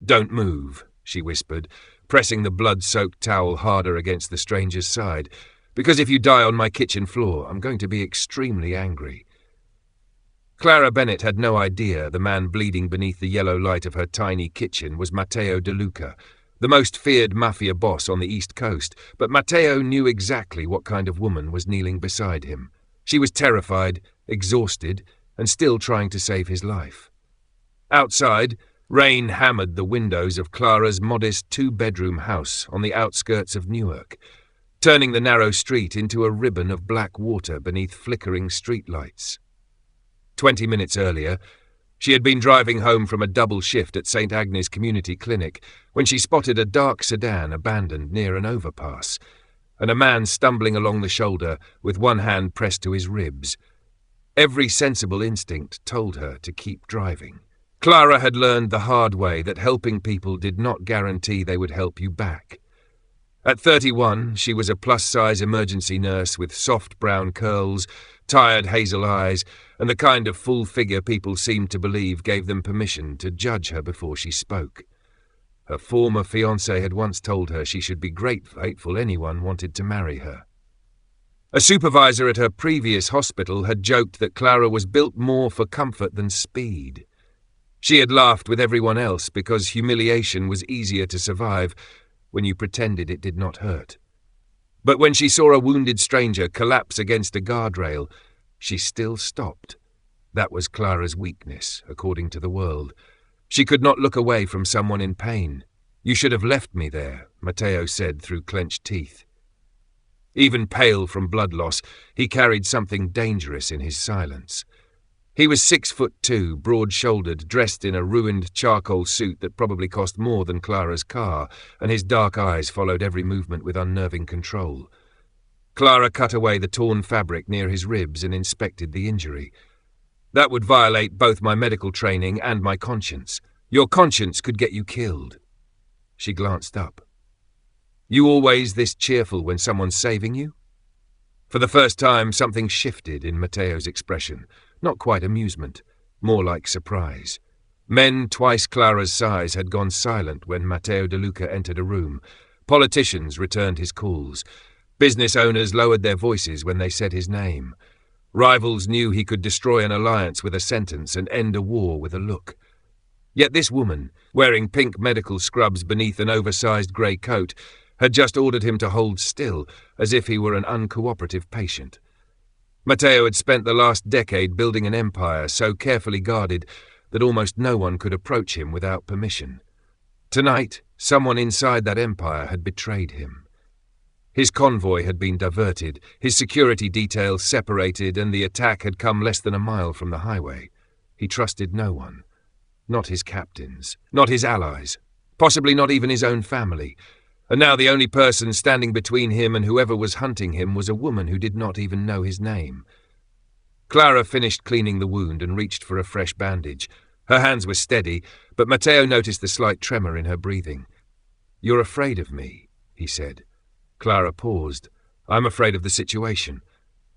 "Don't move," she whispered, pressing the blood-soaked towel harder against the stranger's side, "because if you die on my kitchen floor, I'm going to be extremely angry." Clara Bennett had no idea the man bleeding beneath the yellow light of her tiny kitchen was Matteo De Luca, the most feared Mafia boss on the East Coast, but Matteo knew exactly what kind of woman was kneeling beside him. She was terrified, exhausted, and still trying to save his life. Outside, rain hammered the windows of Clara's modest two-bedroom house on the outskirts of Newark, turning the narrow street into a ribbon of black water beneath flickering streetlights. 20 minutes earlier, she had been driving home from a double shift at St. Agnes Community Clinic when she spotted a dark sedan abandoned near an overpass, and a man stumbling along the shoulder with one hand pressed to his ribs. Every sensible instinct told her to keep driving. Clara had learned the hard way that helping people did not guarantee they would help you back. At 31, she was a plus-size emergency nurse with soft brown curls, tired hazel eyes, and the kind of full figure people seemed to believe gave them permission to judge her before she spoke. Her former fiancé had once told her she should be grateful anyone wanted to marry her. A supervisor at her previous hospital had joked that Clara was built more for comfort than speed. She had laughed with everyone else because humiliation was easier to survive when you pretended it did not hurt. But when she saw a wounded stranger collapse against a guardrail, she still stopped. That was Clara's weakness, according to the world. She could not look away from someone in pain. "You should have left me there," Matteo said through clenched teeth. Even pale from blood loss, he carried something dangerous in his silence. He was 6'2", broad-shouldered, dressed in a ruined charcoal suit that probably cost more than Clara's car, and his dark eyes followed every movement with unnerving control. Clara cut away the torn fabric near his ribs and inspected the injury. "That would violate both my medical training and my conscience. Your conscience could get you killed." She glanced up. "You always this cheerful when someone's saving you?" For the first time, something shifted in Matteo's expression. Not quite amusement, more like surprise. Men twice Clara's size had gone silent when Matteo De Luca entered a room. Politicians returned his calls. Business owners lowered their voices when they said his name. Rivals knew he could destroy an alliance with a sentence and end a war with a look. Yet this woman, wearing pink medical scrubs beneath an oversized grey coat, had just ordered him to hold still, as if he were an uncooperative patient. Matteo had spent the last decade building an empire so carefully guarded that almost no one could approach him without permission. Tonight, someone inside that empire had betrayed him. His convoy had been diverted, his security details separated, and the attack had come less than a mile from the highway. He trusted no one. Not his captains, not his allies, possibly not even his own family. And now the only person standing between him and whoever was hunting him was a woman who did not even know his name. Clara finished cleaning the wound and reached for a fresh bandage. Her hands were steady, but Matteo noticed the slight tremor in her breathing. "You're afraid of me," he said. Clara paused. "I'm afraid of the situation."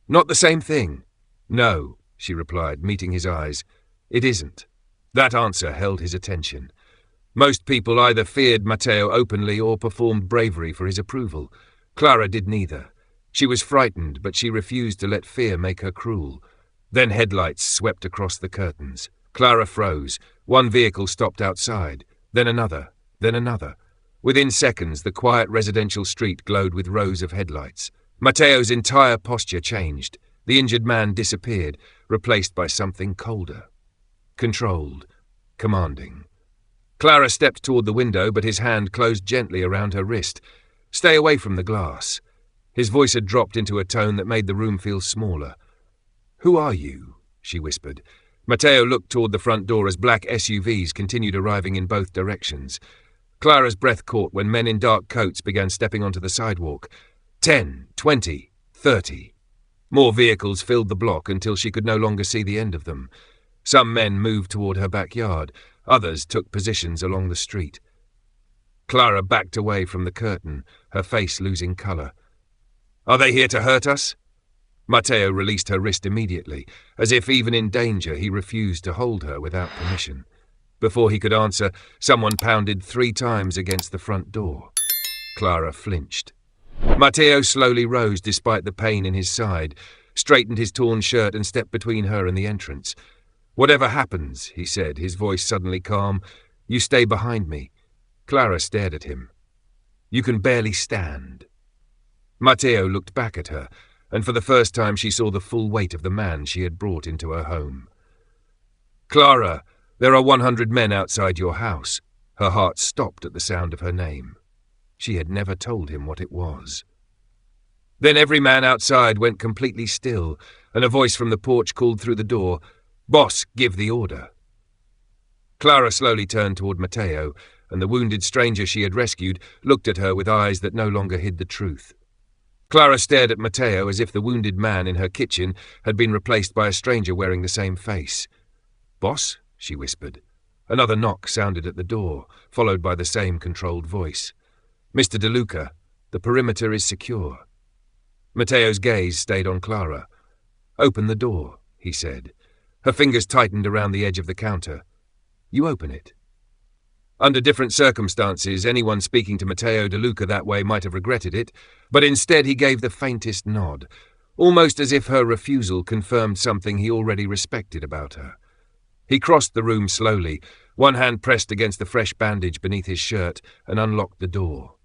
"Not the same thing." "No," she replied, meeting his eyes. "It isn't." That answer held his attention. Most people either feared Matteo openly or performed bravery for his approval. Clara did neither. She was frightened, but she refused to let fear make her cruel. Then headlights swept across the curtains. Clara froze. One vehicle stopped outside, then another, then another. Within seconds, the quiet residential street glowed with rows of headlights. Matteo's entire posture changed. The injured man disappeared, replaced by something colder. Controlled. Commanding. Clara stepped toward the window, but his hand closed gently around her wrist. "Stay away from the glass." His voice had dropped into a tone that made the room feel smaller. "Who are you?" she whispered. Matteo looked toward the front door as black SUVs continued arriving in both directions. Clara's breath caught when men in dark coats began stepping onto the sidewalk. 10, 20, 30. More vehicles filled the block until she could no longer see the end of them. Some men moved toward her backyard. Others took positions along the street. Clara backed away from the curtain, her face losing colour. "Are they here to hurt us?" Matteo released her wrist immediately, as if even in danger he refused to hold her without permission. Before he could answer, someone pounded 3 times against the front door. Clara flinched. Matteo slowly rose despite the pain in his side, straightened his torn shirt and stepped between her and the entrance. "Whatever happens," he said, his voice suddenly calm, "you stay behind me." Clara stared at him. "You can barely stand." Matteo looked back at her, and for the first time she saw the full weight of the man she had brought into her home. "Clara, there are 100 men outside your house." Her heart stopped at the sound of her name. She had never told him what it was. Then every man outside went completely still, and a voice from the porch called through the door, "Boss, give the order." Clara slowly turned toward Matteo, and the wounded stranger she had rescued looked at her with eyes that no longer hid the truth. Clara stared at Matteo as if the wounded man in her kitchen had been replaced by a stranger wearing the same face. "Boss?" she whispered. Another knock sounded at the door, followed by the same controlled voice. "Mr. DeLuca, the perimeter is secure." Matteo's gaze stayed on Clara. "Open the door," he said. Her fingers tightened around the edge of the counter. "You open it." Under different circumstances, anyone speaking to Matteo DeLuca that way might have regretted it, but instead he gave the faintest nod, almost as if her refusal confirmed something he already respected about her. He crossed the room slowly, one hand pressed against the fresh bandage beneath his shirt, and unlocked the door.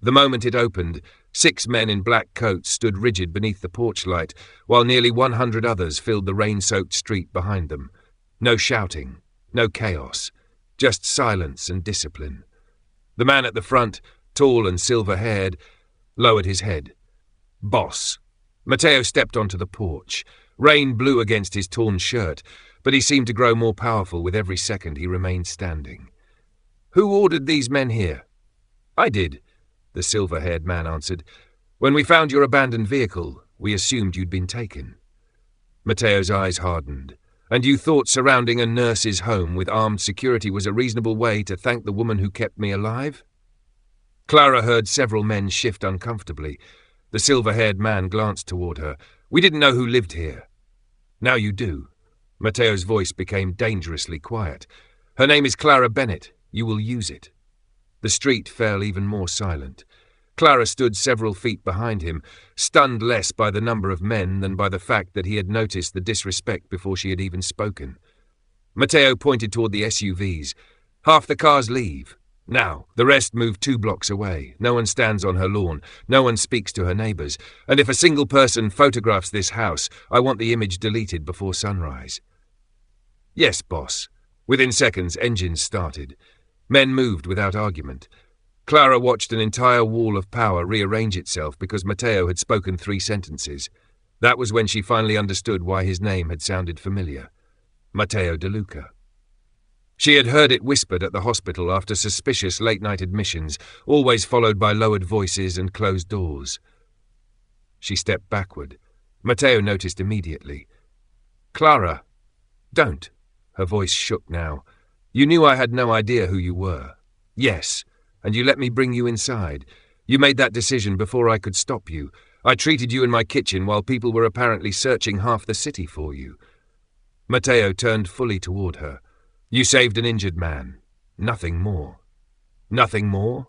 The moment it opened, 6 men in black coats stood rigid beneath the porch light, while nearly 100 others filled the rain-soaked street behind them. No shouting, no chaos, just silence and discipline. The man at the front, tall and silver-haired, lowered his head. "Boss." Matteo stepped onto the porch. Rain blew against his torn shirt, but he seemed to grow more powerful with every second he remained standing. "Who ordered these men here?" "I did," the silver-haired man answered. "When we found your abandoned vehicle, we assumed you'd been taken." Matteo's eyes hardened. "And you thought surrounding a nurse's home with armed security was a reasonable way to thank the woman who kept me alive?" Clara heard several men shift uncomfortably. The silver-haired man glanced toward her. "We didn't know who lived here." "Now you do." Matteo's voice became dangerously quiet. "Her name is Clara Bennett. You will use it." The street fell even more silent. Clara stood several feet behind him, stunned less by the number of men than by the fact that he had noticed the disrespect before she had even spoken. Matteo pointed toward the SUVs. "Half the cars leave. Now, the rest move 2 blocks away. No one stands on her lawn. No one speaks to her neighbors. And if a single person photographs this house, I want the image deleted before sunrise." "Yes, boss." Within seconds, engines started. Men moved without argument. Clara watched an entire wall of power rearrange itself because Matteo had spoken 3 sentences. That was when she finally understood why his name had sounded familiar. Matteo DeLuca. She had heard it whispered at the hospital after suspicious late-night admissions, always followed by lowered voices and closed doors. She stepped backward. Matteo noticed immediately. "Clara, don't." Her voice shook now. "You knew I had no idea who you were." "Yes, and you let me bring you inside. You made that decision before I could stop you. I treated you in my kitchen while people were apparently searching half the city for you." Matteo turned fully toward her. "You saved an injured man. Nothing more." "Nothing more?"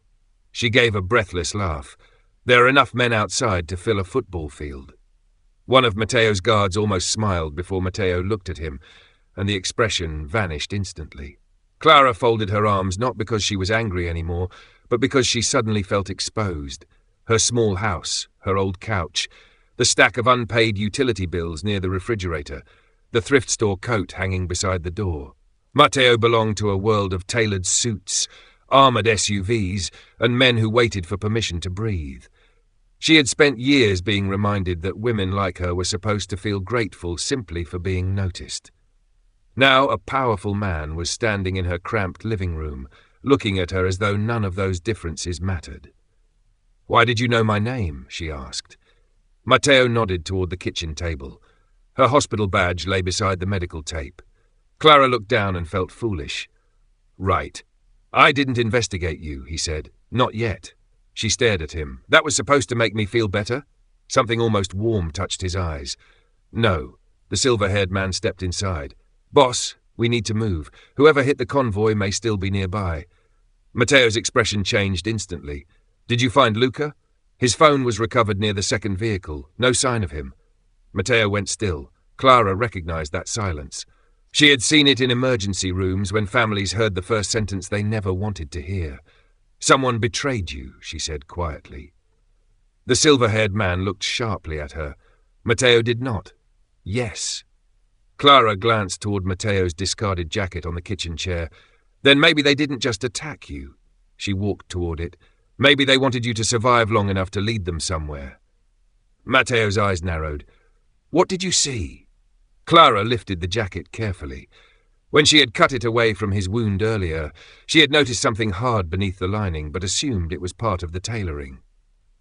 She gave a breathless laugh. "There are enough men outside to fill a football field." One of Matteo's guards almost smiled before Matteo looked at him, and the expression vanished instantly. Clara folded her arms not because she was angry anymore, but because she suddenly felt exposed. Her small house, her old couch, the stack of unpaid utility bills near the refrigerator, the thrift store coat hanging beside the door. Matteo belonged to a world of tailored suits, armored SUVs, and men who waited for permission to breathe. She had spent years being reminded that women like her were supposed to feel grateful simply for being noticed. Now a powerful man was standing in her cramped living room, looking at her as though none of those differences mattered. "Why did you know my name?" she asked. Matteo nodded toward the kitchen table. Her hospital badge lay beside the medical tape. Clara looked down and felt foolish. "Right. I didn't investigate you," he said. "Not yet." She stared at him. "That was supposed to make me feel better?" Something almost warm touched his eyes. "No." The silver-haired man stepped inside. "Boss, We need to move. Whoever hit the convoy may still be nearby." Matteo's expression changed instantly. "Did you find Luca?" His phone was recovered near the second vehicle. No sign of him. Matteo went still. Clara recognized that silence. She had seen it in emergency rooms when families heard the first sentence they never wanted to hear. "Someone betrayed you," she said quietly. The silver-haired man looked sharply at her. Matteo did not. "Yes." Clara glanced toward Matteo's discarded jacket on the kitchen chair. "Then maybe they didn't just attack you." She walked toward it. "Maybe they wanted you to survive long enough to lead them somewhere." Matteo's eyes narrowed. "What did you see?" Clara lifted the jacket carefully. When she had cut it away from his wound earlier, she had noticed something hard beneath the lining, but assumed it was part of the tailoring.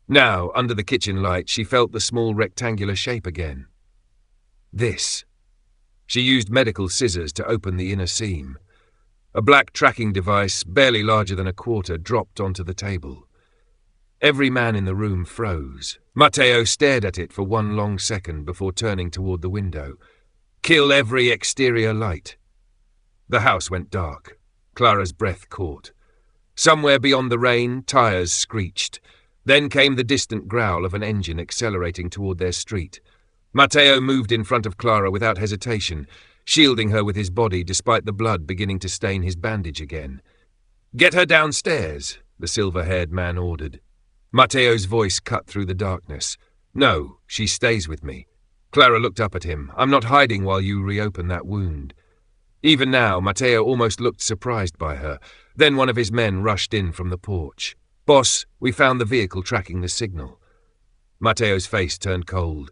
Now, under the kitchen light, she felt the small rectangular shape again. This. She used medical scissors to open the inner seam. A black tracking device, barely larger than a quarter, dropped onto the table. Every man in the room froze. Matteo stared at it for one long second before turning toward the window. "Kill every exterior light." The house went dark. Clara's breath caught. Somewhere beyond the rain, tires screeched. Then came the distant growl of an engine accelerating toward their street. Matteo moved in front of Clara without hesitation, shielding her with his body despite the blood beginning to stain his bandage again. "Get her downstairs," the silver-haired man ordered. Matteo's voice cut through the darkness. "No, she stays with me." Clara looked up at him. "I'm not hiding while you reopen that wound." Even now, Matteo almost looked surprised by her. Then one of his men rushed in from the porch. "Boss, we found the vehicle tracking the signal." Matteo's face turned cold.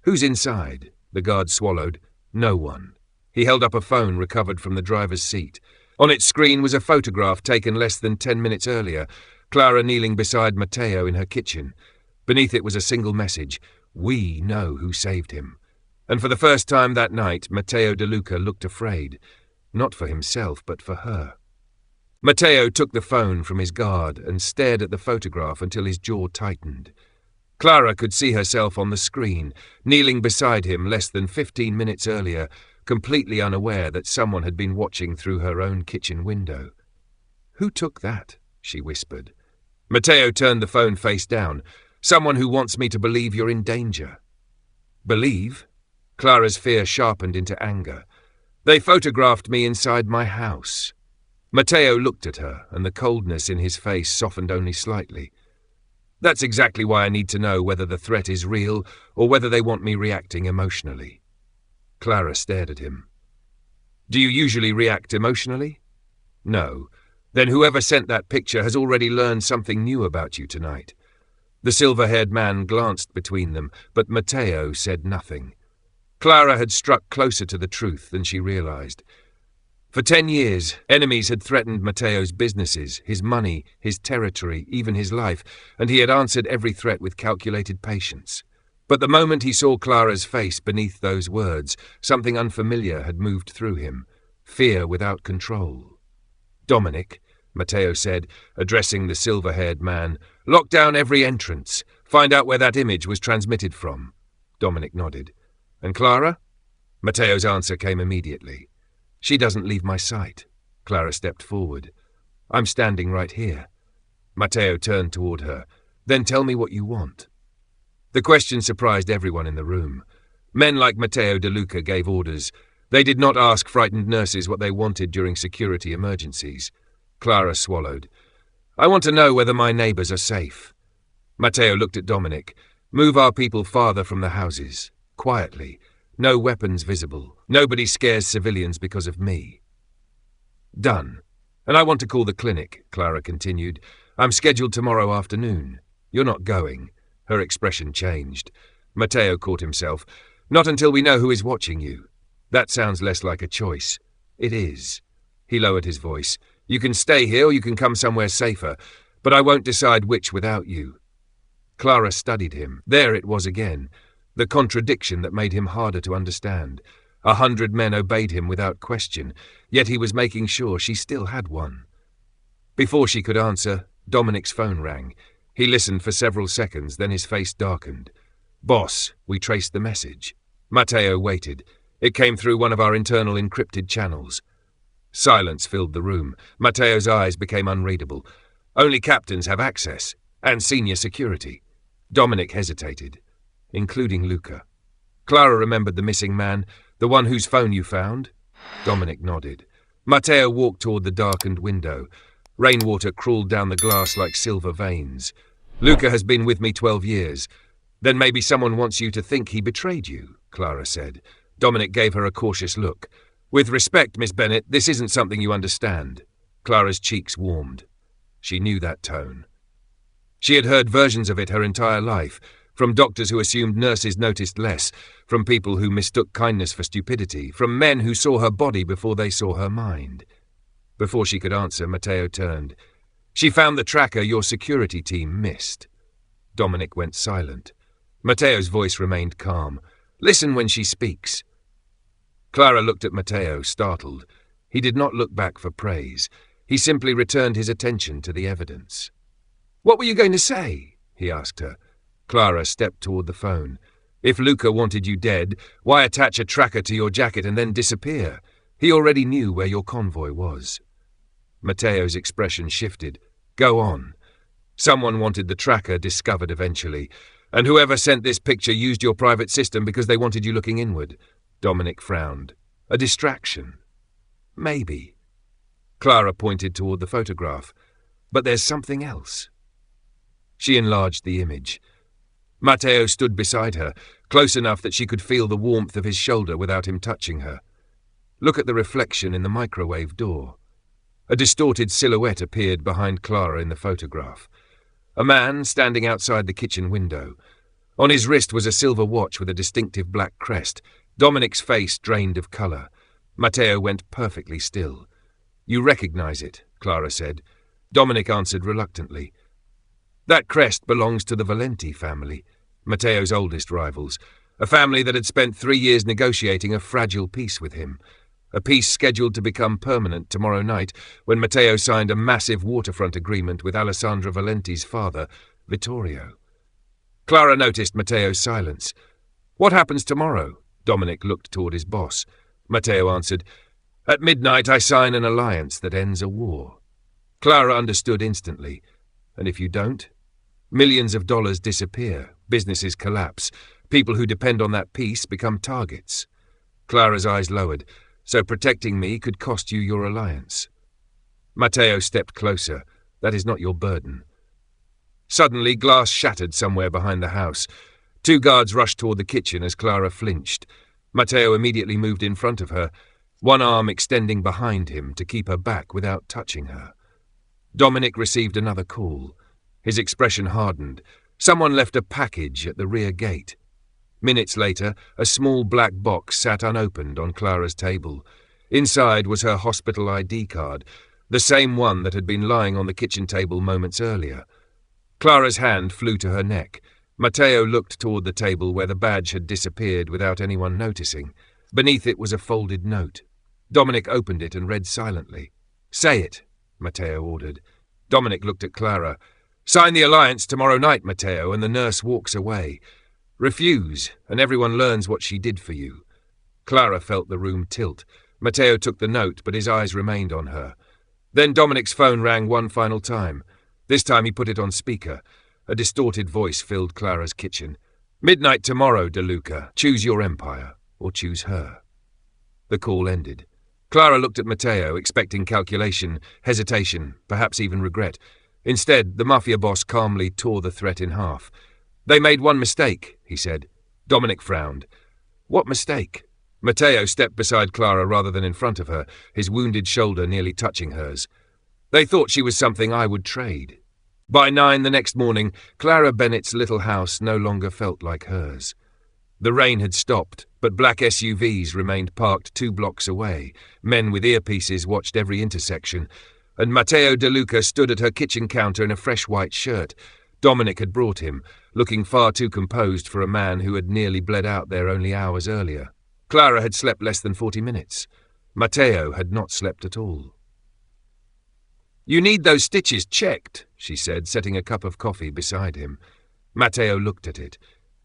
"Who's inside?" The guard swallowed. "No one." He held up a phone recovered from the driver's seat. On its screen was a photograph taken less than 10 minutes earlier, Clara kneeling beside Matteo in her kitchen. Beneath it was a single message: "We know who saved him." And for the first time that night, Matteo De Luca looked afraid. Not for himself, but for her. Matteo took the phone from his guard and stared at the photograph until his jaw tightened. Clara could see herself on the screen, kneeling beside him less than 15 minutes earlier, completely unaware that someone had been watching through her own kitchen window. "Who took that?" she whispered. Matteo turned the phone face down. "Someone who wants me to believe you're in danger." "Believe?" Clara's fear sharpened into anger. "They photographed me inside my house." Matteo looked at her, and the coldness in his face softened only slightly. "That's exactly why I need to know whether the threat is real or whether they want me reacting emotionally." Clara stared at him. "Do you usually react emotionally?" "No. Then whoever sent that picture has already learned something new about you tonight." The silver-haired man glanced between them, but Matteo said nothing. Clara had struck closer to the truth than she realized. For 10 years, enemies had threatened Matteo's businesses, his money, his territory, even his life, and he had answered every threat with calculated patience. But the moment he saw Clara's face beneath those words, something unfamiliar had moved through him. Fear without control. "Dominic," Matteo said, addressing the silver-haired man, "lock down every entrance. Find out where that image was transmitted from." Dominic nodded. "And Clara?" Matteo's answer came immediately. "She doesn't leave my sight." Clara stepped forward. "I'm standing right here." Matteo turned toward her. "Then tell me what you want." The question surprised everyone in the room. Men like Matteo De Luca gave orders. They did not ask frightened nurses what they wanted during security emergencies. Clara swallowed. "I want to know whether my neighbors are safe." Matteo looked at Dominic. "Move our people farther from the houses. Quietly. No weapons visible. Nobody scares civilians because of me." "Done. And I want to call the clinic," Clara continued. "I'm scheduled tomorrow afternoon. You're not going." Her expression changed. Matteo caught himself. "Not until we know who is watching you." "That sounds less like a choice." "It is." He lowered his voice. "You can stay here or you can come somewhere safer, but I won't decide which without you." Clara studied him. There it was again. The contradiction that made him harder to understand. 100 men obeyed him without question, yet he was making sure she still had one. Before she could answer, Dominic's phone rang. He listened for several seconds, then his face darkened. "Boss, we traced the message." Matteo waited. It came through one of our internal encrypted channels. Silence filled the room. Matteo's eyes became unreadable. Only captains have access, and senior security. Dominic hesitated, including Luca. Clara remembered the missing man, the one whose phone you found? Dominic nodded. Matteo walked toward the darkened window. Rainwater crawled down the glass like silver veins. Luca has been with me 12 years. Then maybe someone wants you to think he betrayed you, Clara said. Dominic gave her a cautious look. With respect, Miss Bennet, this isn't something you understand. Clara's cheeks warmed. She knew that tone. She had heard versions of it her entire life, from doctors who assumed nurses noticed less, from people who mistook kindness for stupidity, from men who saw her body before they saw her mind. Before she could answer, Matteo turned. She found the tracker your security team missed. Dominic went silent. Matteo's voice remained calm. Listen when she speaks. Clara looked at Matteo, startled. He did not look back for praise. He simply returned his attention to the evidence. What were you going to say? He asked her. Clara stepped toward the phone. If Luca wanted you dead, why attach a tracker to your jacket and then disappear? He already knew where your convoy was. Matteo's expression shifted. Go on. Someone wanted the tracker discovered eventually, and whoever sent this picture used your private system because they wanted you looking inward. Dominic frowned. A distraction. Maybe. Clara pointed toward the photograph. But there's something else. She enlarged the image. Matteo stood beside her, close enough that she could feel the warmth of his shoulder without him touching her. Look at the reflection in the microwave door. A distorted silhouette appeared behind Clara in the photograph. A man standing outside the kitchen window. On his wrist was a silver watch with a distinctive black crest. Dominic's face drained of colour. Matteo went perfectly still. You recognize it, Clara said. Dominic answered reluctantly. That crest belongs to the Valenti family, Matteo's oldest rivals, a family that had spent 3 years negotiating a fragile peace with him, a peace scheduled to become permanent tomorrow night when Matteo signed a massive waterfront agreement with Alessandra Valenti's father, Vittorio. Clara noticed Matteo's silence. What happens tomorrow? Dominic looked toward his boss. Matteo answered, At midnight I sign an alliance that ends a war. Clara understood instantly. And if you don't? Millions of dollars disappear, businesses collapse, people who depend on that peace become targets. Clara's eyes lowered. So protecting me could cost you your alliance. Matteo stepped closer. That is not your burden. Suddenly, glass shattered somewhere behind the house. 2 guards rushed toward the kitchen as Clara flinched. Matteo immediately moved in front of her, one arm extending behind him to keep her back without touching her. Dominic received another call. His expression hardened. Someone left a package at the rear gate. Minutes later, a small black box sat unopened on Clara's table. Inside was her hospital ID card, the same one that had been lying on the kitchen table moments earlier. Clara's hand flew to her neck. Matteo looked toward the table where the badge had disappeared without anyone noticing. Beneath it was a folded note. Dominic opened it and read silently. Say it, Matteo ordered. Dominic looked at Clara. Sign the alliance tomorrow night, Matteo, and the nurse walks away. Refuse, and everyone learns what she did for you. Clara felt the room tilt. Matteo took the note, but his eyes remained on her. Then Dominic's phone rang one final time. This time he put it on speaker. A distorted voice filled Clara's kitchen. Midnight tomorrow, De Luca. Choose your empire, or choose her. The call ended. Clara looked at Matteo, expecting calculation, hesitation, perhaps even regret. Instead, the Mafia boss calmly tore the threat in half. They made one mistake, he said. Dominic frowned. What mistake? Matteo stepped beside Clara rather than in front of her, his wounded shoulder nearly touching hers. They thought she was something I would trade. By 9 the next morning, Clara Bennett's little house no longer felt like hers. The rain had stopped, but black SUVs remained parked 2 blocks away. Men with earpieces watched every intersection, and Matteo De Luca stood at her kitchen counter in a fresh white shirt. Dominic had brought him, looking far too composed for a man who had nearly bled out there only hours earlier. Clara had slept less than 40 minutes. Matteo had not slept at all. You need those stitches checked, she said, setting a cup of coffee beside him. Matteo looked at it.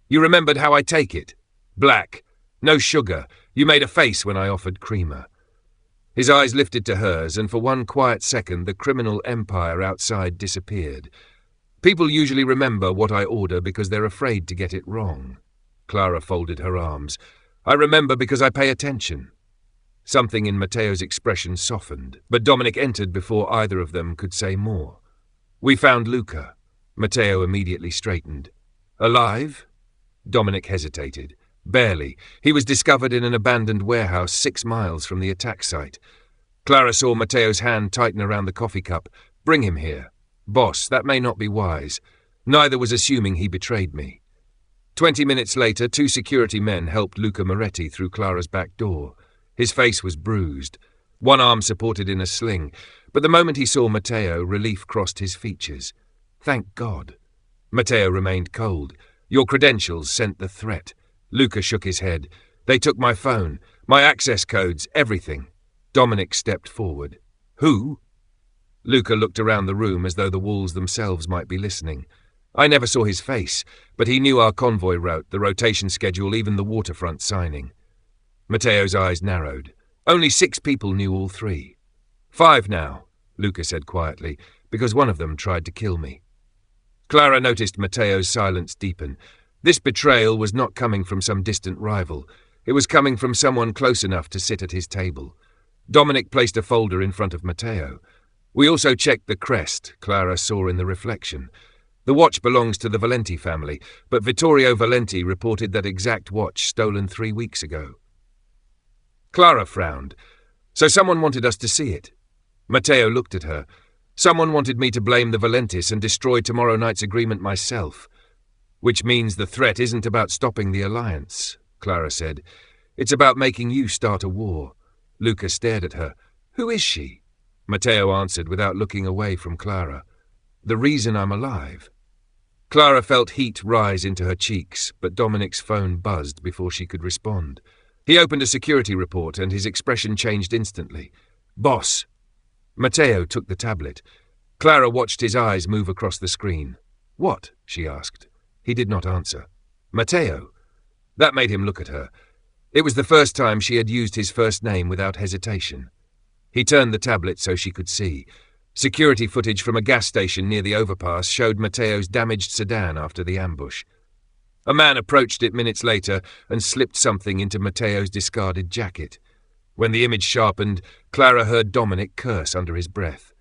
You remembered how I take it? Black, no sugar, You made a face when I offered creamer." His eyes lifted to hers, and for one quiet second the criminal empire outside disappeared. "People usually remember what I order because they're afraid to get it wrong." Clara folded her arms. "I remember because I pay attention." Something in Matteo's expression softened, but Dominic entered before either of them could say more. "We found Luca." Matteo immediately straightened. "Alive?" Dominic hesitated. "Barely. He was discovered in an abandoned warehouse 6 miles from the attack site." Clara saw Matteo's hand tighten around the coffee cup. "Bring him here." "Boss, that may not be wise. Neither was assuming he betrayed me." 20 minutes later, 2 security men helped Luca Moretti through Clara's back door. His face was bruised, one arm supported in a sling, but the moment he saw Matteo, relief crossed his features. "Thank God." Matteo remained cold. "Your credentials sent the threat." Luca shook his head. "They took my phone, my access codes, everything." Dominic stepped forward. "Who?" Luca looked around the room as though the walls themselves might be listening. "I never saw his face, but he knew our convoy route, the rotation schedule, even the waterfront signing." Matteo's eyes narrowed. "Only 6 people knew all 3. 5 now," Luca said quietly, "because one of them tried to kill me." Clara noticed Matteo's silence deepen. This betrayal was not coming from some distant rival. It was coming from someone close enough to sit at his table. Dominic placed a folder in front of Matteo. "We also checked the crest," Clara saw in the reflection. "The watch belongs to the Valenti family, but Vittorio Valenti reported that exact watch stolen 3 weeks ago." Clara frowned. "So someone wanted us to see it." Matteo looked at her. "Someone wanted me to blame the Valentis and destroy tomorrow night's agreement myself." "Which means the threat isn't about stopping the alliance," Clara said. "It's about making you start a war." Luca stared at her. "Who is she?" Matteo answered without looking away from Clara. "The reason I'm alive." Clara felt heat rise into her cheeks, but Dominic's phone buzzed before she could respond. He opened a security report and his expression changed instantly. "Boss." Matteo took the tablet. Clara watched his eyes move across the screen. "What?" she asked. He did not answer. "Matteo." That made him look at her. It was the first time she had used his first name without hesitation. He turned the tablet so she could see. Security footage from a gas station near the overpass showed Matteo's damaged sedan after the ambush. A man approached it minutes later and slipped something into Matteo's discarded jacket. When the image sharpened, Clara heard Dominic curse under his breath.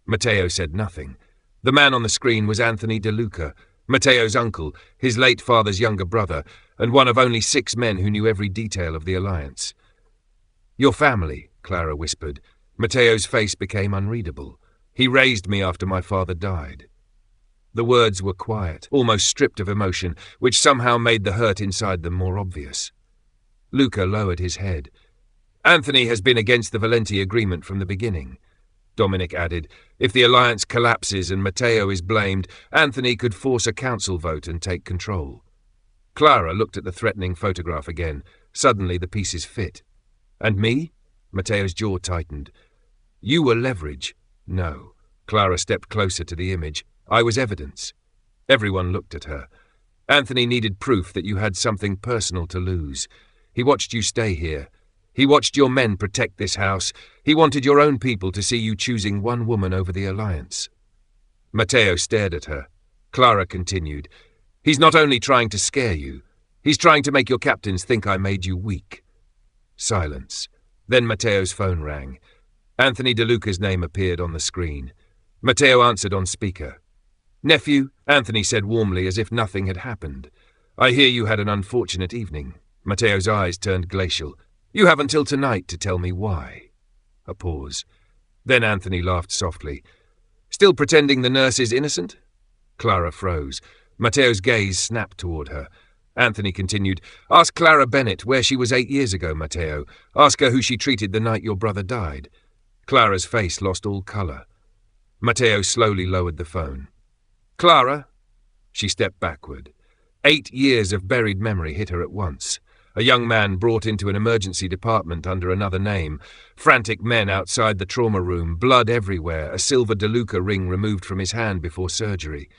Matteo said nothing. The man on the screen was Anthony De Luca, Matteo's uncle, his late father's younger brother, and one of only 6 men who knew every detail of the alliance. "Your family," Clara whispered. Matteo's face became unreadable. "He raised me after my father died." The words were quiet, almost stripped of emotion, which somehow made the hurt inside them more obvious. Luca lowered his head. "Anthony has been against the Valenti agreement from the beginning." Dominic added, "If the alliance collapses and Matteo is blamed, Anthony could force a council vote and take control." Clara looked at the threatening photograph again. Suddenly the pieces fit. "And me?" Matteo's jaw tightened. "You were leverage." "No." Clara stepped closer to the image. "I was evidence." Everyone looked at her. "Anthony needed proof that you had something personal to lose. He watched you stay here. He watched your men protect this house. He wanted your own people to see you choosing one woman over the alliance." Matteo stared at her. Clara continued, "He's not only trying to scare you. He's trying to make your captains think I made you weak." Silence. Then Matteo's phone rang. Anthony De Luca's name appeared on the screen. Matteo answered on speaker. "Nephew," Anthony said warmly as if nothing had happened. "I hear you had an unfortunate evening." Matteo's eyes turned glacial. "You have until tonight to tell me why." A pause. Then Anthony laughed softly. "Still pretending the nurse is innocent?" Clara froze. Matteo's gaze snapped toward her. Anthony continued, "Ask Clara Bennett where she was 8 years ago, Matteo. Ask her who she treated the night your brother died." Clara's face lost all colour. Matteo slowly lowered the phone. "Clara?" She stepped backward. 8 years of buried memory hit her at once. A young man brought into an emergency department under another name, frantic men outside the trauma room, blood everywhere, a silver De Luca ring removed from his hand before surgery.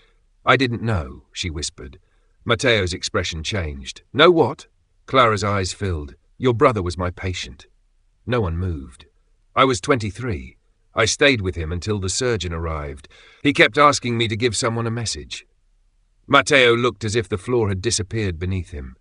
"I didn't know," she whispered. Matteo's expression changed. "Know what?" Clara's eyes filled. Your brother was my patient. No one moved. I was 23. I stayed with him until the surgeon arrived. He kept asking me to give someone a message. Matteo looked as if the floor had disappeared beneath him.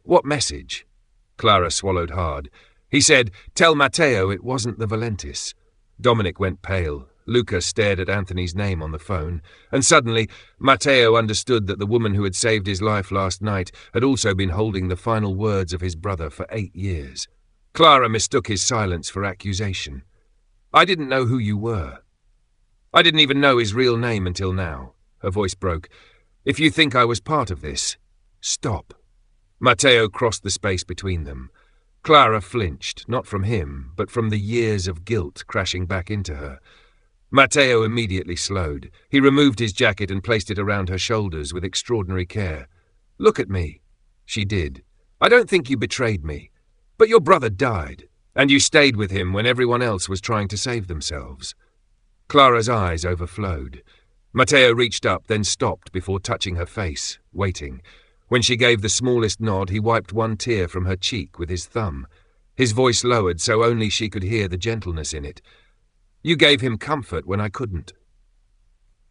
What message? Clara swallowed hard. He said, "Tell Matteo it wasn't the Valentis." Dominic went pale. Luca stared at Anthony's name on the phone, and suddenly Matteo understood that the woman who had saved his life last night had also been holding the final words of his brother for 8 years. Clara mistook his silence for accusation. "I didn't know who you were. I didn't even know his real name until now." Her voice broke. "If you think I was part of this, stop." Matteo crossed the space between them. Clara flinched, not from him, but from the years of guilt crashing back into her. Matteo immediately slowed. He removed his jacket and placed it around her shoulders with extraordinary care. "Look at me." She did. "I don't think you betrayed me. But your brother died, and you stayed with him when everyone else was trying to save themselves." Clara's eyes overflowed. Matteo reached up, then stopped before touching her face, waiting. When she gave the smallest nod, he wiped one tear from her cheek with his thumb. His voice lowered so only she could hear the gentleness in it. "You gave him comfort when I couldn't."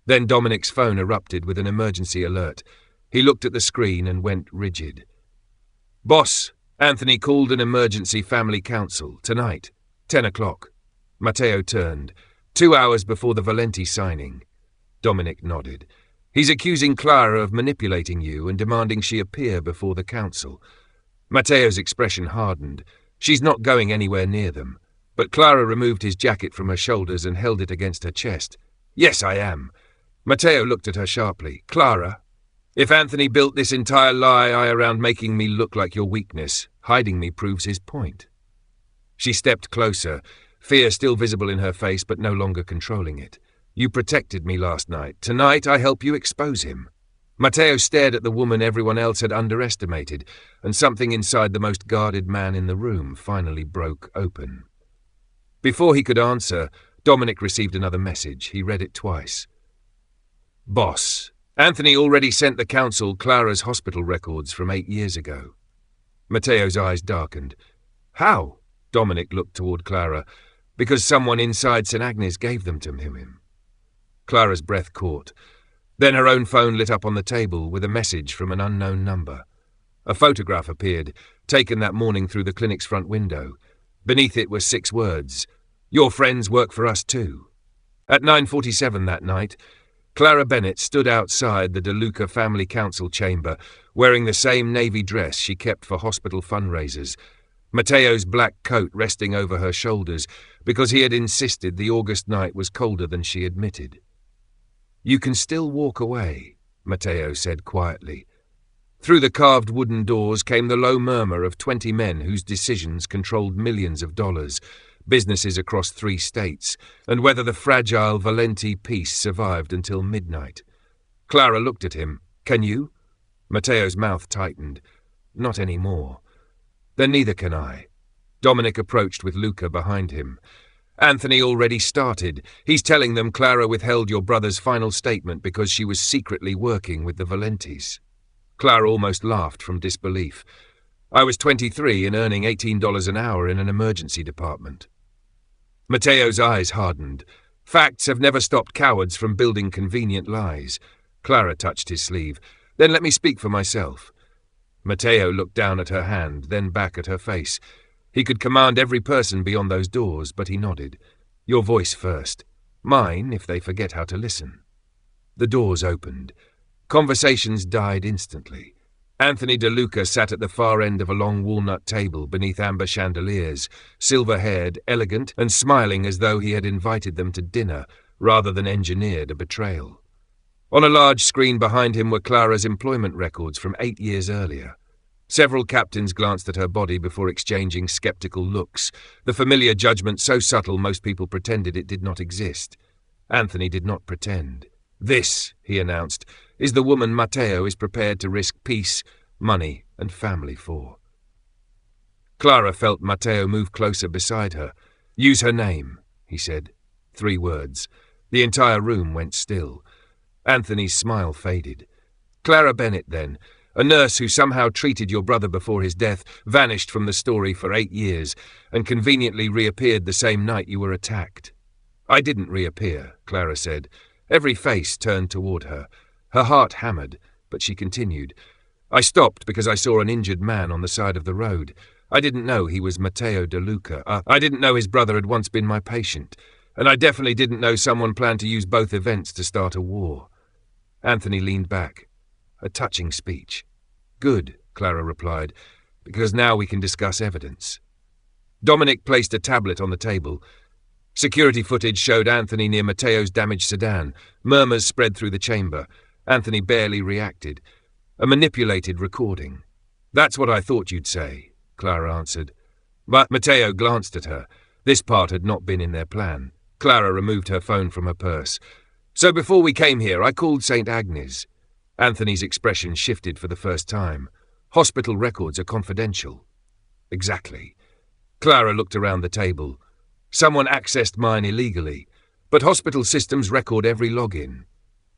Then Dominic's phone erupted with an emergency alert. He looked at the screen and went rigid. "Boss, Anthony called an emergency family council, tonight, 10 o'clock. Matteo turned. 2 hours before the Valenti signing. Dominic nodded. "He's accusing Clara of manipulating you and demanding she appear before the council." Matteo's expression hardened. "She's not going anywhere near them." But Clara removed his jacket from her shoulders and held it against her chest. "Yes, I am." Matteo looked at her sharply. "Clara, if Anthony built this entire lie around making me look like your weakness, hiding me proves his point." She stepped closer, fear still visible in her face but no longer controlling it. "You protected me last night. Tonight I help you expose him." Matteo stared at the woman everyone else had underestimated, and something inside the most guarded man in the room finally broke open. Before he could answer, Dominic received another message. He read it twice. "Boss, Anthony already sent the council Clara's hospital records from 8 years ago." Matteo's eyes darkened. "How?" Dominic looked toward Clara. "Because someone inside St. Agnes gave them to him." Clara's breath caught. Then her own phone lit up on the table with a message from an unknown number. A photograph appeared, taken that morning through the clinic's front window. Beneath it were 6 words. "Your friends work for us too." At 9:47 that night, Clara Bennett stood outside the De Luca Family Council chamber, wearing the same navy dress she kept for hospital fundraisers, Matteo's black coat resting over her shoulders because he had insisted the August night was colder than she admitted. "You can still walk away," Matteo said quietly. Through the carved wooden doors came the low murmur of 20 men whose decisions controlled millions of dollars, businesses across 3 states, and whether the fragile Valenti peace survived until midnight. Clara looked at him. "Can you?" Matteo's mouth tightened. "Not anymore." "Then neither can I." Dominic approached with Luca behind him. "Anthony already started. He's telling them Clara withheld your brother's final statement because she was secretly working with the Valentis." Clara almost laughed from disbelief. "I was 23 and earning $18 an hour in an emergency department." Matteo's eyes hardened. Facts have never stopped cowards from building convenient lies. Clara touched his sleeve. "Then let me speak for myself." Matteo looked down at her hand, then back at her face. He could command every person beyond those doors, but he nodded. "Your voice first. Mine, if they forget how to listen." The doors opened. Conversations died instantly. Anthony De Luca sat at the far end of a long walnut table beneath amber chandeliers, silver-haired, elegant, and smiling as though he had invited them to dinner rather than engineered a betrayal. On a large screen behind him were Clara's employment records from 8 years earlier. Several captains glanced at her body before exchanging skeptical looks, the familiar judgment so subtle most people pretended it did not exist. Anthony did not pretend. "This," he announced, "is the woman Matteo is prepared to risk peace, money, and family for." Clara felt Matteo move closer beside her. "Use her name," he said. 3 words. The entire room went still. Anthony's smile faded. "Clara Bennett, then. A nurse who somehow treated your brother before his death vanished from the story for 8 years and conveniently reappeared the same night you were attacked. I didn't reappear, Clara said. Every face turned toward her. Her heart hammered, but she continued. I stopped because I saw an injured man on the side of the road. I didn't know he was Matteo De Luca. I didn't know his brother had once been my patient. And I definitely didn't know someone planned to use both events to start a war. Anthony leaned back. A touching speech. Good, Clara replied, because now we can discuss evidence. Dominic placed a tablet on the table. Security footage showed Anthony near Matteo's damaged sedan. Murmurs spread through the chamber. Anthony barely reacted. A manipulated recording. That's what I thought you'd say, Clara answered. But Matteo glanced at her. This part had not been in their plan. Clara removed her phone from her purse. So before we came here, I called St. Agnes. Anthony's expression shifted for the first time. Hospital records are confidential. Exactly. Clara looked around the table. Someone accessed mine illegally, but hospital systems record every login.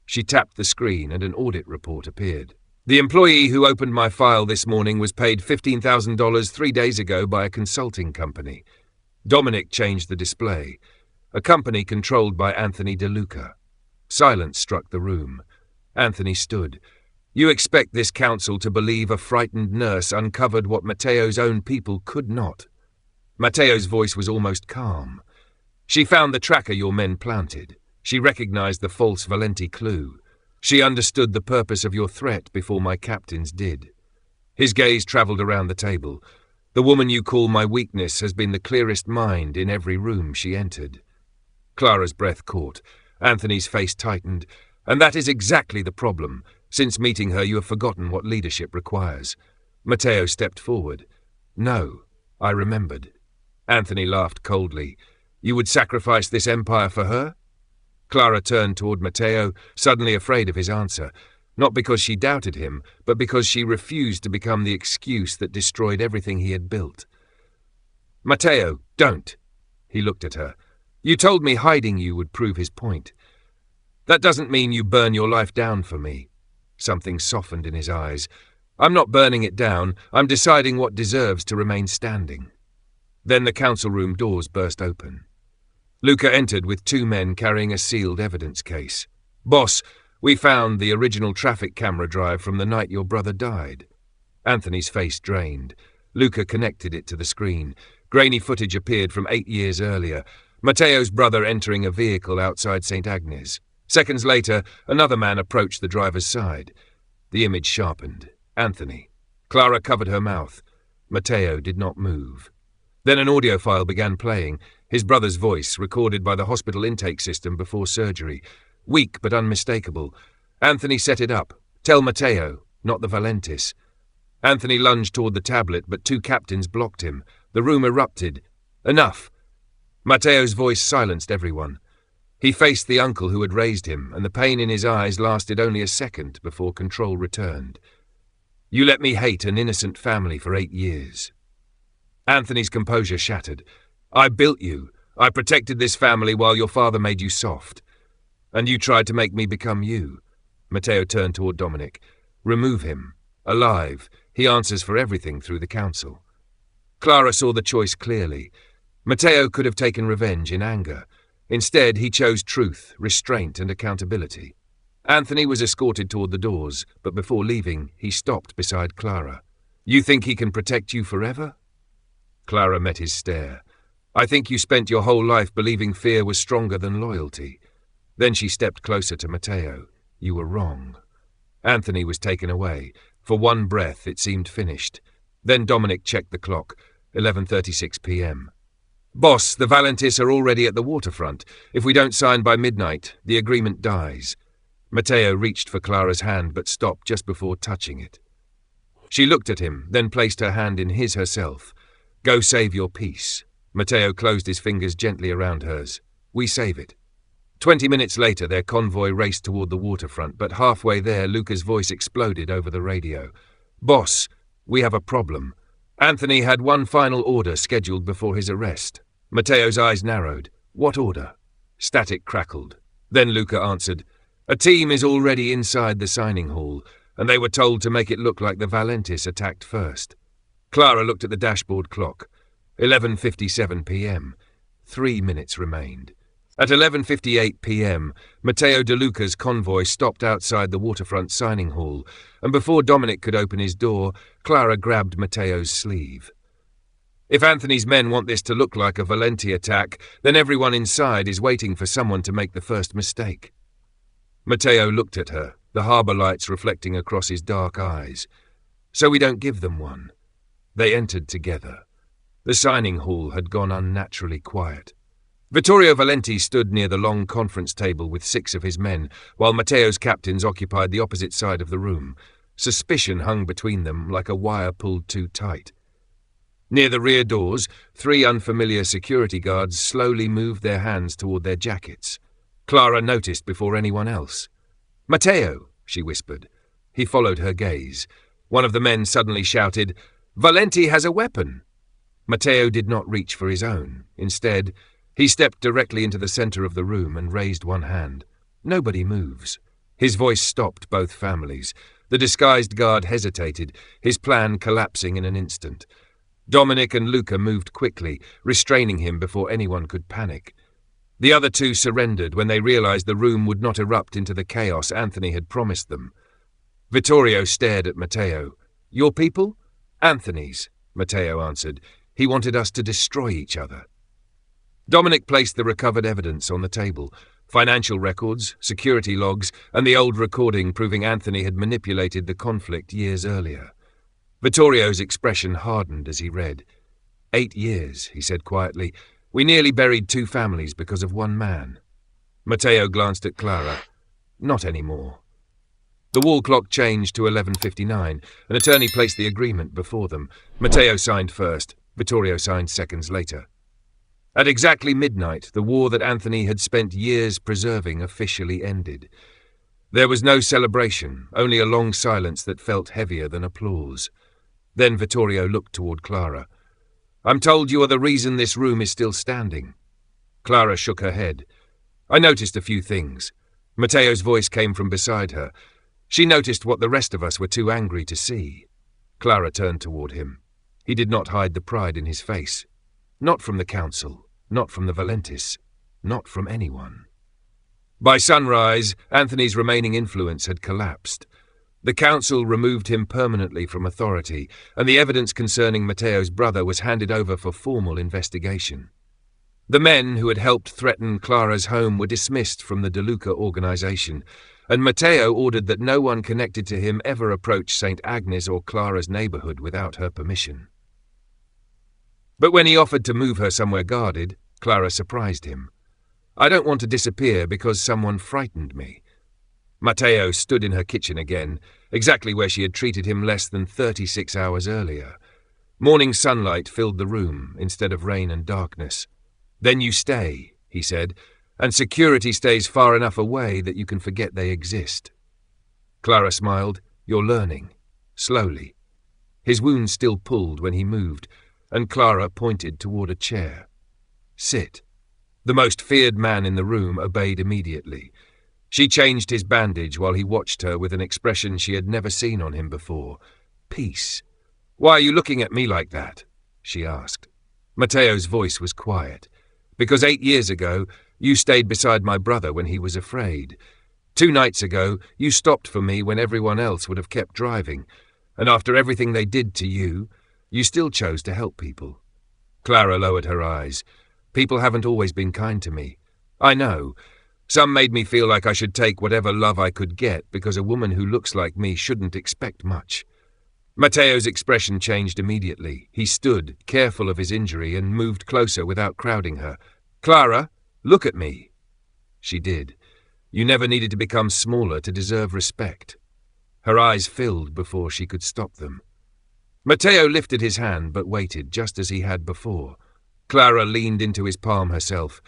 She tapped the screen and an audit report appeared. The employee who opened my file this morning was paid $15,000 3 days ago by a consulting company. Dominic changed the display. A company controlled by Anthony De Luca. Silence struck the room. Anthony stood. You expect this council to believe a frightened nurse uncovered what Matteo's own people could not. Matteo's voice was almost calm. She found the tracker your men planted. She recognized the false Valenti clue. She understood the purpose of your threat before my captains did. His gaze travelled around the table. The woman you call my weakness has been the clearest mind in every room she entered. Clara's breath caught. Anthony's face tightened. And that is exactly the problem. Since meeting her, you have forgotten what leadership requires. Matteo stepped forward. No, I remembered. Anthony laughed coldly. You would sacrifice this empire for her? Clara turned toward Matteo, suddenly afraid of his answer, not because she doubted him, but because she refused to become the excuse that destroyed everything he had built. Matteo, don't. He looked at her. You told me hiding you would prove his point. That doesn't mean you burn your life down for me. Something softened in his eyes. I'm not burning it down. I'm deciding what deserves to remain standing. Then the council room doors burst open. Luca entered with 2 men carrying a sealed evidence case. Boss, we found the original traffic camera drive from the night your brother died. Anthony's face drained. Luca connected it to the screen. Grainy footage appeared from 8 years earlier. Matteo's brother entering a vehicle outside St. Agnes. Seconds later, another man approached the driver's side. The image sharpened. Anthony. Clara covered her mouth. Matteo did not move. Then an audio file began playing, his brother's voice, recorded by the hospital intake system before surgery. Weak but unmistakable. Anthony set it up. Tell Matteo, not the Valentis. Anthony lunged toward the tablet, but 2 captains blocked him. The room erupted. Enough. Matteo's voice silenced everyone. He faced the uncle who had raised him, and the pain in his eyes lasted only a second before control returned. You let me hate an innocent family for 8 years. Anthony's composure shattered. I built you. I protected this family while your father made you soft. And you tried to make me become you. Matteo turned toward Dominic. Remove him. Alive. He answers for everything through the council. Clara saw the choice clearly. Matteo could have taken revenge in anger. Instead, he chose truth, restraint, and accountability. Anthony was escorted toward the doors, but before leaving, he stopped beside Clara. You think he can protect you forever? Clara met his stare. I think you spent your whole life believing fear was stronger than loyalty. Then she stepped closer to Matteo. You were wrong. Anthony was taken away. For one breath, it seemed finished. Then Dominic checked the clock. 11:36 p.m. Boss, the Valentis are already at the waterfront. If we don't sign by midnight, the agreement dies. Matteo reached for Clara's hand but stopped just before touching it. She looked at him, then placed her hand in his herself. Go save your peace. Matteo closed his fingers gently around hers. We save it. 20 minutes later, their convoy raced toward the waterfront, but halfway there, Luca's voice exploded over the radio. Boss, we have a problem. Anthony had one final order scheduled before his arrest. Matteo's eyes narrowed. What order? Static crackled. Then Luca answered, A team is already inside the signing hall. and they were told to make it look like the Valentis attacked first. Clara looked at the dashboard clock. 11:57 p.m. 3 minutes remained. At 11:58 p.m., Matteo De Luca's convoy stopped outside the waterfront signing hall, and before Dominic could open his door, Clara grabbed Matteo's sleeve. If Anthony's men want this to look like a Valenti attack, then everyone inside is waiting for someone to make the first mistake. Matteo looked at her, the harbour lights reflecting across his dark eyes. So we don't give them one. They entered together. The signing hall had gone unnaturally quiet. Vittorio Valenti stood near the long conference table with 6 of his men, while Matteo's captains occupied the opposite side of the room. Suspicion hung between them like a wire pulled too tight. Near the rear doors, 3 unfamiliar security guards slowly moved their hands toward their jackets. Clara noticed before anyone else. "Matteo," she whispered. He followed her gaze. One of the men suddenly shouted, "Valenti has a weapon!" Matteo did not reach for his own. Instead, he stepped directly into the center of the room and raised one hand. Nobody moves. His voice stopped both families. The disguised guard hesitated, his plan collapsing in an instant. Dominic and Luca moved quickly, restraining him before anyone could panic. The other 2 surrendered when they realized the room would not erupt into the chaos Anthony had promised them. Vittorio stared at Matteo. "Your people?" "Anthony's," Matteo answered. "He wanted us to destroy each other." Dominic placed the recovered evidence on the table. Financial records, security logs, and the old recording proving Anthony had manipulated the conflict years earlier. Vittorio's expression hardened as he read. 8 years, he said quietly. "We nearly buried 2 families because of one man." Matteo glanced at Clara. "Not anymore." The wall clock changed to 11:59. An attorney placed the agreement before them. Matteo signed first. Vittorio signed seconds later. At exactly midnight, the war that Anthony had spent years preserving officially ended. There was no celebration, only a long silence that felt heavier than applause. Then Vittorio looked toward Clara. "I'm told you are the reason this room is still standing." Clara shook her head. "I noticed a few things." Matteo's voice came from beside her. She noticed what the rest of us were too angry to see. Clara turned toward him. He did not hide the pride in his face. Not from the council, not from the Valentis, not from anyone. By sunrise, Anthony's remaining influence had collapsed. The council removed him permanently from authority, and the evidence concerning Matteo's brother was handed over for formal investigation. The men who had helped threaten Clara's home were dismissed from the De Luca organization, and Matteo ordered that no one connected to him ever approach St. Agnes or Clara's neighborhood without her permission. But when he offered to move her somewhere guarded, Clara surprised him. "I don't want to disappear because someone frightened me." Matteo stood in her kitchen again, exactly where she had treated him less than 36 hours earlier. Morning sunlight filled the room instead of rain and darkness. "Then you stay," he said, "and security stays far enough away that you can forget they exist." Clara smiled. "You're learning." Slowly. His wound still pulled when he moved, and Clara pointed toward a chair. "Sit." The most feared man in the room obeyed immediately. She changed his bandage while he watched her with an expression she had never seen on him before. "Peace." "Why are you looking at me like that?" she asked. Matteo's voice was quiet. "Because 8 years ago, you stayed beside my brother when he was afraid. 2 nights ago, you stopped for me when everyone else would have kept driving. And after everything they did to you, you still chose to help people." Clara lowered her eyes. "People haven't always been kind to me. I know. Some made me feel like I should take whatever love I could get because a woman who looks like me shouldn't expect much." Matteo's expression changed immediately. He stood, careful of his injury, and moved closer without crowding her. "Clara, look at me." She did. "You never needed to become smaller to deserve respect." Her eyes filled before she could stop them. Matteo lifted his hand but waited, just as he had before. Clara leaned into his palm herself.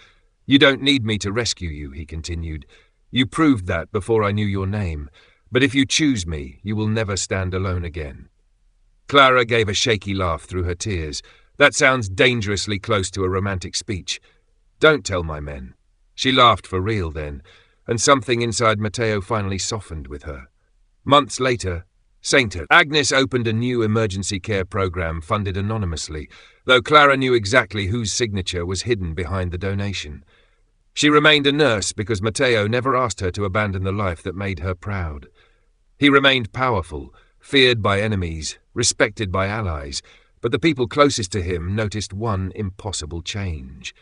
"You don't need me to rescue you," he continued. "You proved that before I knew your name. But if you choose me, you will never stand alone again." Clara gave a shaky laugh through her tears. "That sounds dangerously close to a romantic speech. Don't tell my men." She laughed for real then, and something inside Matteo finally softened with her. Months later, Sainthood. Agnes opened a new emergency care program funded anonymously, though Clara knew exactly whose signature was hidden behind the donation. She remained a nurse because Matteo never asked her to abandon the life that made her proud. He remained powerful, feared by enemies, respected by allies, but the people closest to him noticed one impossible change.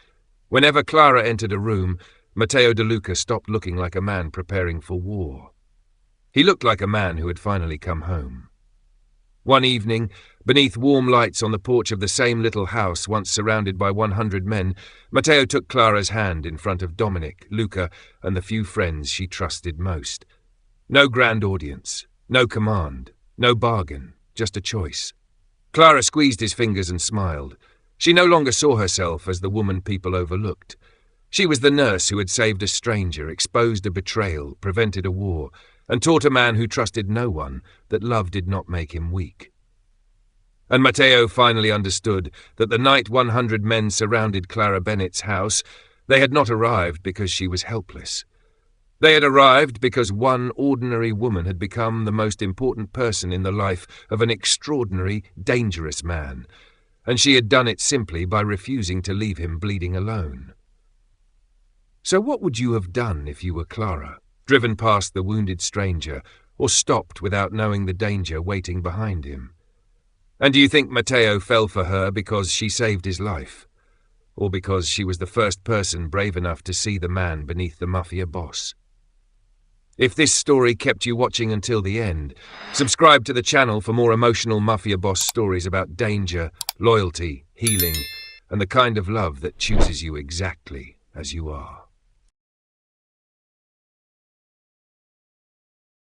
Whenever Clara entered a room, Matteo De Luca stopped looking like a man preparing for war. He looked like a man who had finally come home. One evening, beneath warm lights on the porch of the same little house once surrounded by 100 men, Matteo took Clara's hand in front of Dominic, Luca, and the few friends she trusted most. No grand audience, no command, no bargain, just a choice. Clara squeezed his fingers and smiled. She no longer saw herself as the woman people overlooked. She was the nurse who had saved a stranger, exposed a betrayal, prevented a war, and taught a man who trusted no one that love did not make him weak. And Matteo finally understood that the night 100 men surrounded Clara Bennett's house, they had not arrived because she was helpless. They had arrived because one ordinary woman had become the most important person in the life of an extraordinary, dangerous man, and she had done it simply by refusing to leave him bleeding alone. So what would you have done if you were Clara, driven past the wounded stranger, or stopped without knowing the danger waiting behind him? And do you think Matteo fell for her because she saved his life, or because she was the first person brave enough to see the man beneath the Mafia boss? If this story kept you watching until the end, subscribe to the channel for more emotional Mafia boss stories about danger, loyalty, healing, and the kind of love that chooses you exactly as you are.